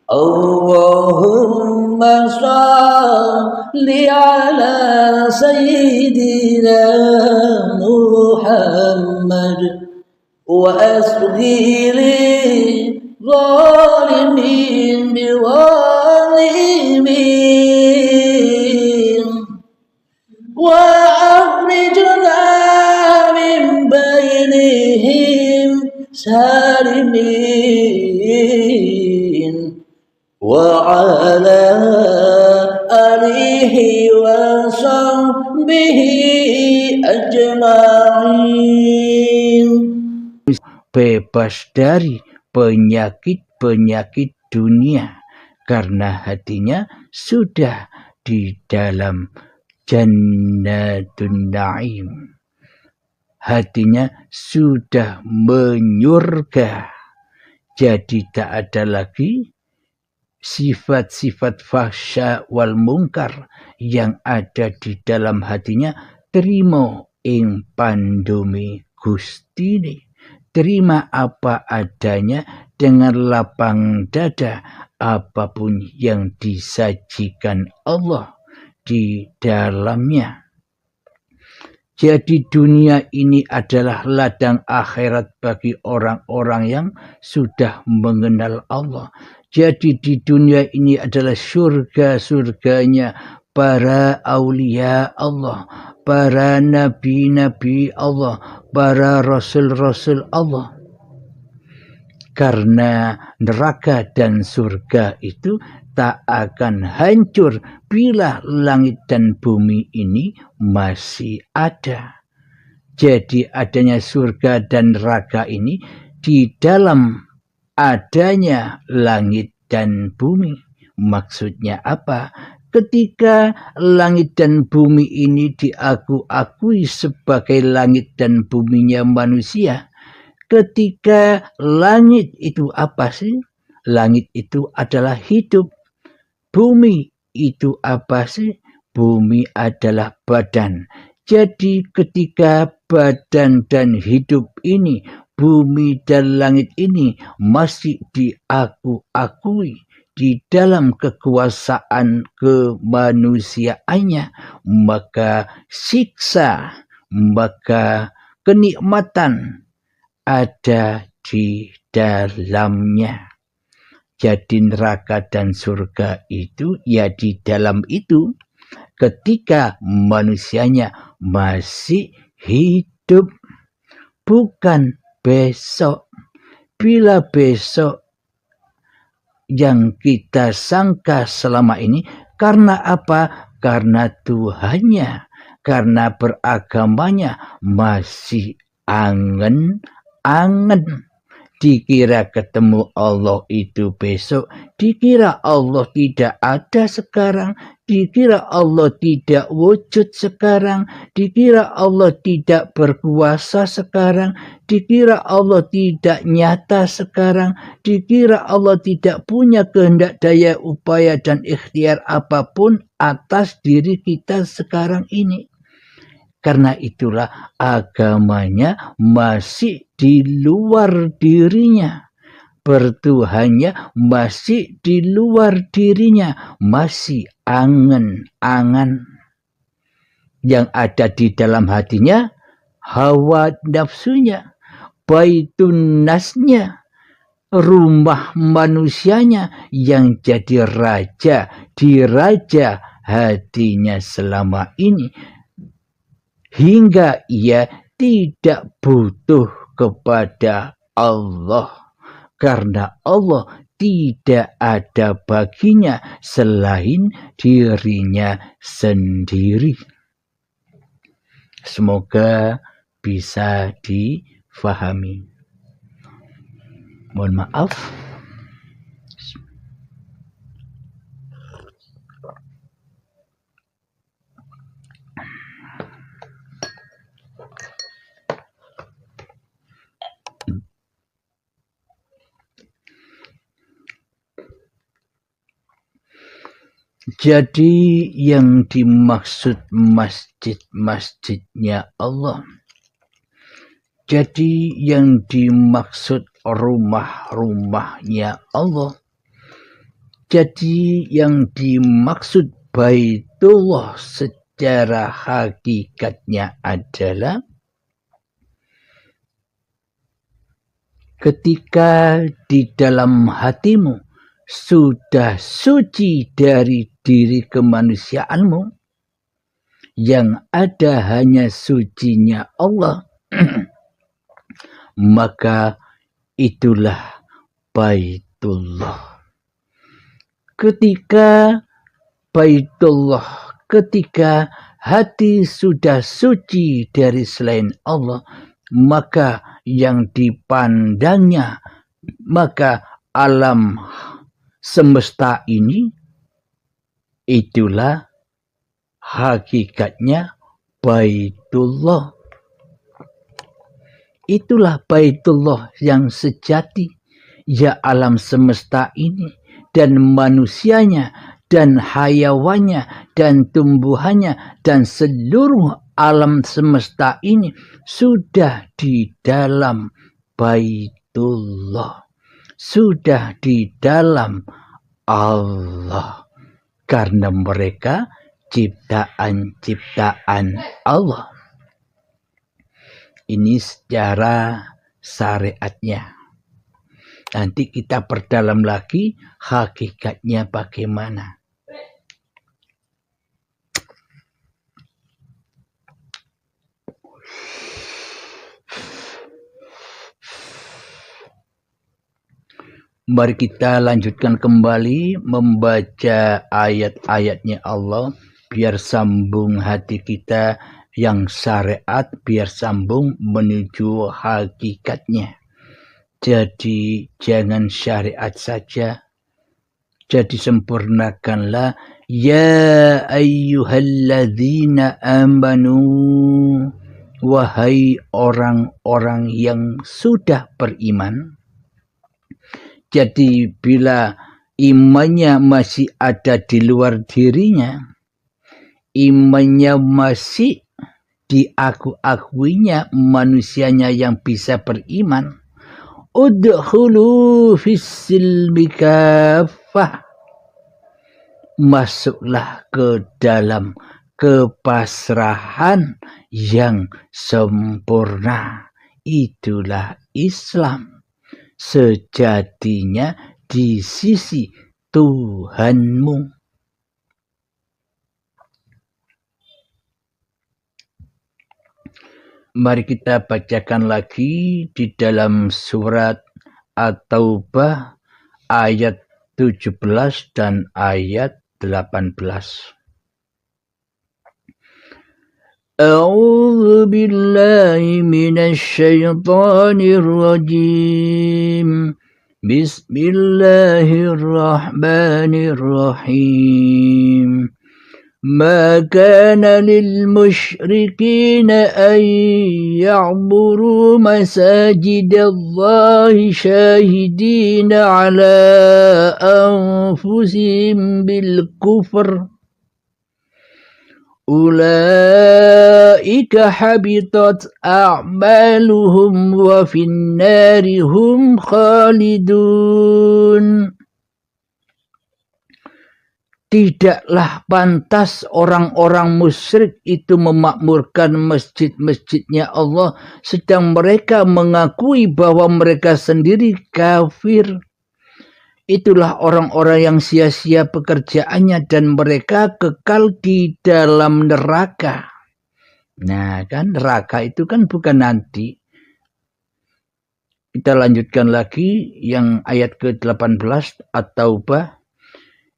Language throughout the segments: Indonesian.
Allahumma shalli ala sayyidina Muhammad wa asghiri zalimin biwalimin wa akhrijna min bainihim salimin wa ala alihi wa sahbihi ajma'in. Bebas dari penyakit-penyakit dunia karena hatinya sudah di dalam Jannatun Na'im. Hatinya sudah menyurga. Jadi tak ada lagi sifat-sifat fahsya wal mungkar yang ada di dalam hatinya. Terima ing pandumi Gustine. Terima apa adanya dengan lapang dada apapun yang disajikan Allah di dalamnya. Jadi dunia ini adalah ladang akhirat bagi orang-orang yang sudah mengenal Allah. Jadi di dunia ini adalah surga-surganya para aulia Allah, para nabi-nabi Allah, para rasul-rasul Allah. Karena neraka dan surga itu tak akan hancur bila langit dan bumi ini masih ada. Jadi adanya surga dan neraka ini di dalam adanya langit dan bumi. Maksudnya apa? Ketika langit dan bumi ini diakui sebagai langit dan buminya manusia, ketika langit itu apa sih? Langit itu adalah hidup. Bumi itu apa sih? Bumi adalah badan. Jadi ketika badan dan hidup ini, bumi dan langit ini masih diakui di dalam kekuasaan kemanusiaannya, maka siksa, maka kenikmatan ada di dalamnya. Jadi neraka dan surga itu ya di dalam itu ketika manusianya masih hidup, bukan besok. Bila besok yang kita sangka selama ini, karena apa? Karena Tuhannya, karena beragamanya masih angen-angen. Dikira ketemu Allah itu besok, dikira Allah tidak ada sekarang, dikira Allah tidak wujud sekarang, dikira Allah tidak berkuasa sekarang, dikira Allah tidak nyata sekarang, dikira Allah tidak punya kehendak, daya, upaya, dan ikhtiar apapun atas diri kita sekarang ini. Karena itulah agamanya masih di luar dirinya. Bertuhannya masih di luar dirinya. Masih angan-angan. Yang ada di dalam hatinya, hawa nafsunya, baitun nasnya, rumah manusianya yang jadi raja, diraja hatinya selama ini. Hingga ia tidak butuh kepada Allah. Karena Allah tidak ada baginya selain dirinya sendiri. Semoga bisa difahami. Mohon maaf. Jadi yang dimaksud masjid-masjidnya Allah. Jadi yang dimaksud rumah-rumahnya Allah. Jadi yang dimaksud Baitullah secara hakikatnya adalah ketika di dalam hatimu sudah suci dari diri kemanusiaanmu, yang ada hanya sucinya Allah, maka itulah Baitullah. Ketika Baitullah, ketika hati sudah suci dari selain Allah, maka yang dipandangnya, maka alam semesta ini, itulah hakikatnya Baitullah. Itulah Baitullah yang sejati, ya alam semesta ini dan manusianya dan hayawannya dan tumbuhannya dan seluruh alam semesta ini sudah di dalam Baitullah, sudah di dalam Allah, karena mereka ciptaan-ciptaan Allah. Ini secara syariatnya. Nanti kita perdalam lagi hakikatnya bagaimana. Mari kita lanjutkan kembali membaca ayat-ayatnya Allah, biar sambung hati kita yang syariat, biar sambung menuju hakikatnya. Jadi jangan syariat saja, jadi sempurnakanlah. Ya ayyuhalladzina amanu, wahai orang-orang yang sudah beriman. Jadi bila imannya masih ada di luar dirinya, imannya masih diaku-akuinya manusianya yang bisa beriman, udkhulu fis-silmi kaffah, masuklah ke dalam kepasrahan yang sempurna. Itulah Islam sejatinya di sisi Tuhanmu. Mari kita bacakan lagi di dalam surat At-Taubah ayat 17 dan ayat 18. A'udzu billahi minasy syaithanir rajim. Bismillahirrahmanirrahim. ما كان للمشركين أن يعمروا مساجد الله شاهدين على أنفسهم بالكفر أولئك حبطت أعمالهم وفي النار هم خالدون. Tidaklah pantas orang-orang musyrik itu memakmurkan masjid-masjidnya Allah, sedang mereka mengakui bahwa mereka sendiri kafir. Itulah orang-orang yang sia-sia pekerjaannya dan mereka kekal di dalam neraka. Nah kan, neraka itu kan bukan nanti. Kita lanjutkan lagi yang ayat ke-18 At-Taubah.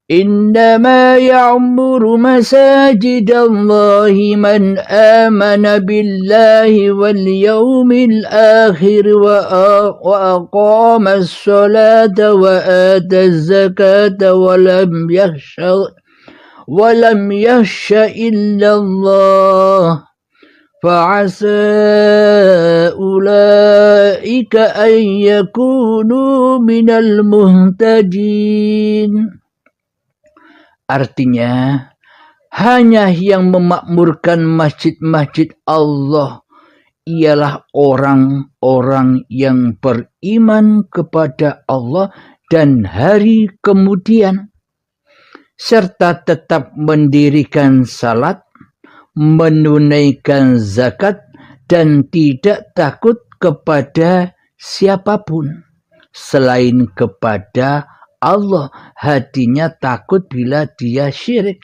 إنما يعمر مساجد الله من آمن بالله واليوم الآخر وأقام الصلاة وآتى الزكاة ولم يخش إلا الله فعسى أولئك أن يكونوا من المهتدين. Artinya, hanya yang memakmurkan masjid-masjid Allah ialah orang-orang yang beriman kepada Allah dan hari kemudian. serta tetap mendirikan salat, menunaikan zakat, dan tidak takut kepada siapapun selain kepada Allah. Hatinya takut bila dia syirik.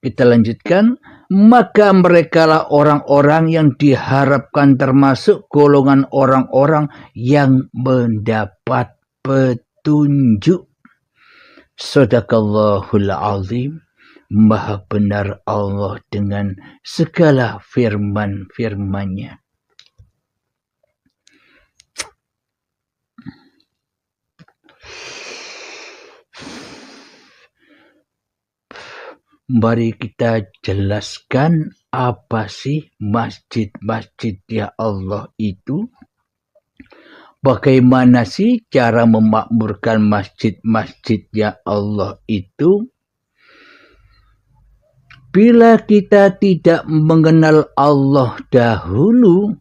Kita lanjutkan. Maka merekalah orang-orang yang diharapkan termasuk golongan orang-orang yang mendapat petunjuk. Shadaqallahul azim. Maha benar Allah dengan segala firman-firman-Nya. Mari kita jelaskan apa sih masjid-masjid ya Allah itu. Bagaimana sih cara memakmurkan masjid-masjid ya Allah itu? Bila kita tidak mengenal Allah dahulu,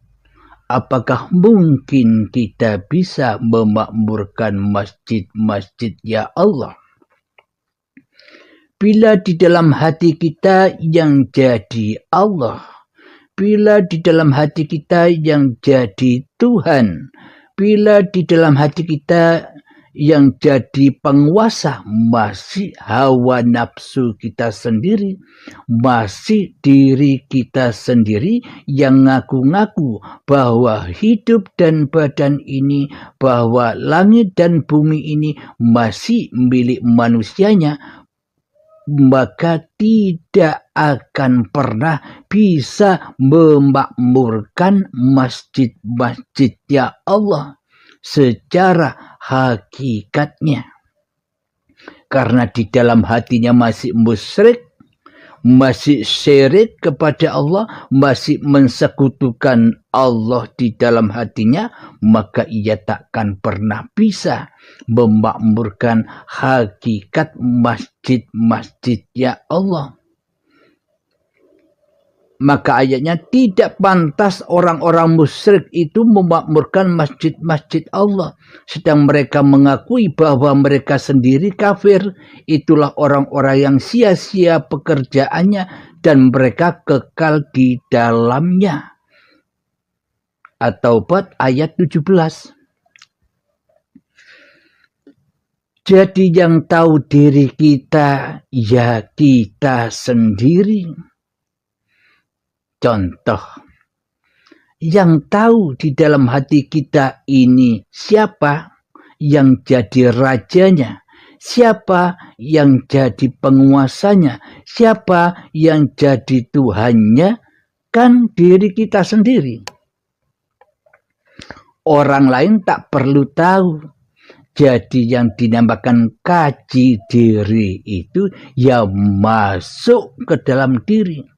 apakah mungkin kita bisa memakmurkan masjid-masjid ya Allah? Bila di dalam hati kita yang jadi Allah, bila di dalam hati kita yang jadi Tuhan, bila di dalam hati kita yang jadi penguasa masih hawa nafsu kita sendiri, masih diri kita sendiri yang ngaku-ngaku bahwa hidup dan badan ini, bahwa langit dan bumi ini masih milik manusianya, maka tidak akan pernah bisa memakmurkan masjid-masjid ya Allah secara hakikatnya. Karena di dalam hatinya masih musyrik, masih syirik kepada Allah, masih mensekutukan Allah di dalam hatinya, maka ia takkan pernah bisa memakmurkan hakikat masjid-masjid ya Allah. Maka ayatnya tidak pantas orang-orang musyrik itu memakmurkan masjid-masjid Allah. Sedang mereka mengakui bahwa mereka sendiri kafir. Itulah orang-orang yang sia-sia pekerjaannya dan mereka kekal di dalamnya. At-Taubah ayat 17. Jadi yang tahu diri kita, ya kita sendiri. Contoh, yang tahu di dalam hati kita ini siapa yang jadi rajanya, siapa yang jadi penguasanya, siapa yang jadi Tuhannya, kan diri kita sendiri. Orang lain tak perlu tahu. Jadi yang dinamakan kaji diri itu ya masuk ke dalam diri.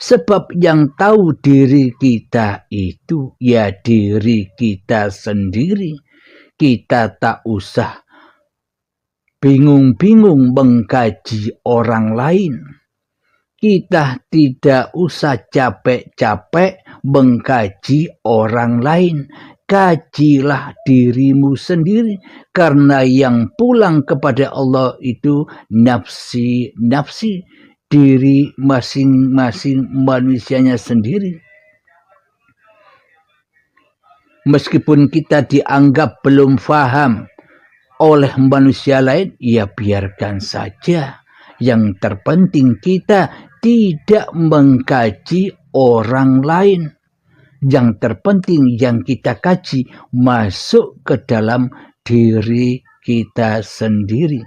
Sebab yang tahu diri kita itu ya diri kita sendiri. Kita tak usah bingung-bingung mengkaji orang lain. Kita tidak usah capek-capek mengkaji orang lain. Kajilah dirimu sendiri. Karena yang pulang kepada Allah itu nafsi-nafsi. Diri masing-masing manusianya sendiri. Meskipun kita dianggap belum faham oleh manusia lain, ya biarkan saja. Yang terpenting kita tidak mengkaji orang lain. Yang terpenting yang kita kaji masuk ke dalam diri kita sendiri.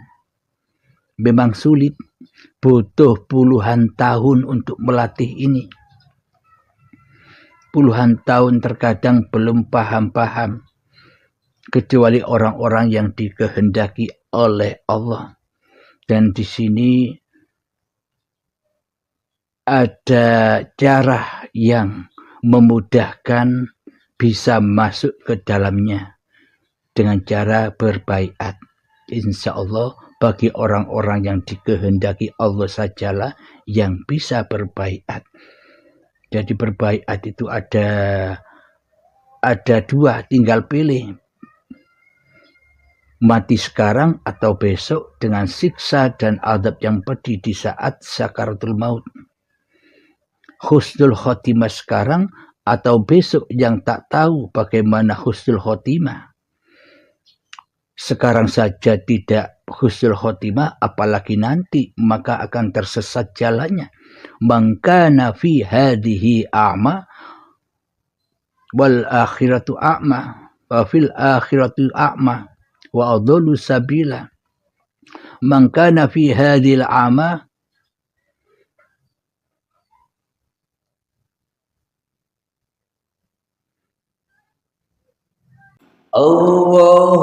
Memang sulit. Butuh puluhan tahun untuk melatih ini. Puluhan tahun terkadang belum paham-paham. Kecuali orang-orang yang dikehendaki oleh Allah. Dan di sini ada cara yang memudahkan bisa masuk ke dalamnya. Dengan cara berbaiat. Insya Allah bagi orang-orang yang dikehendaki Allah sajalah yang bisa berbaiat. Jadi berbaiat itu ada dua, tinggal pilih. mati sekarang atau besok dengan siksa dan azab yang pedih di saat sakaratul maut. Husnul khotimah sekarang atau besok yang tak tahu bagaimana husnul khotimah. Sekarang saja tidak husnul khotimah, apalagi nanti, maka akan tersesat jalannya. Man kana fi hadhihi a'ma wal akhiratu a'ma wa fil akhiratu a'ma wa adallu sabila. Man kana fi hadhil a'ma Allahumma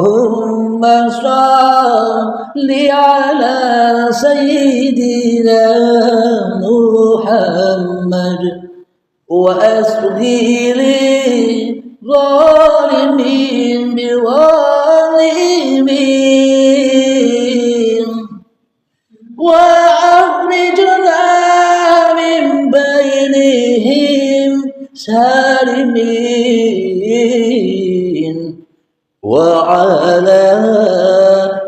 salli ala Sayyidina Muhammad wa asghiri zalimin biwalimin wa akhrijna min bainihim salimin وعلى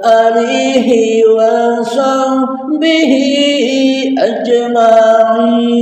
آله وصحبه أجمعين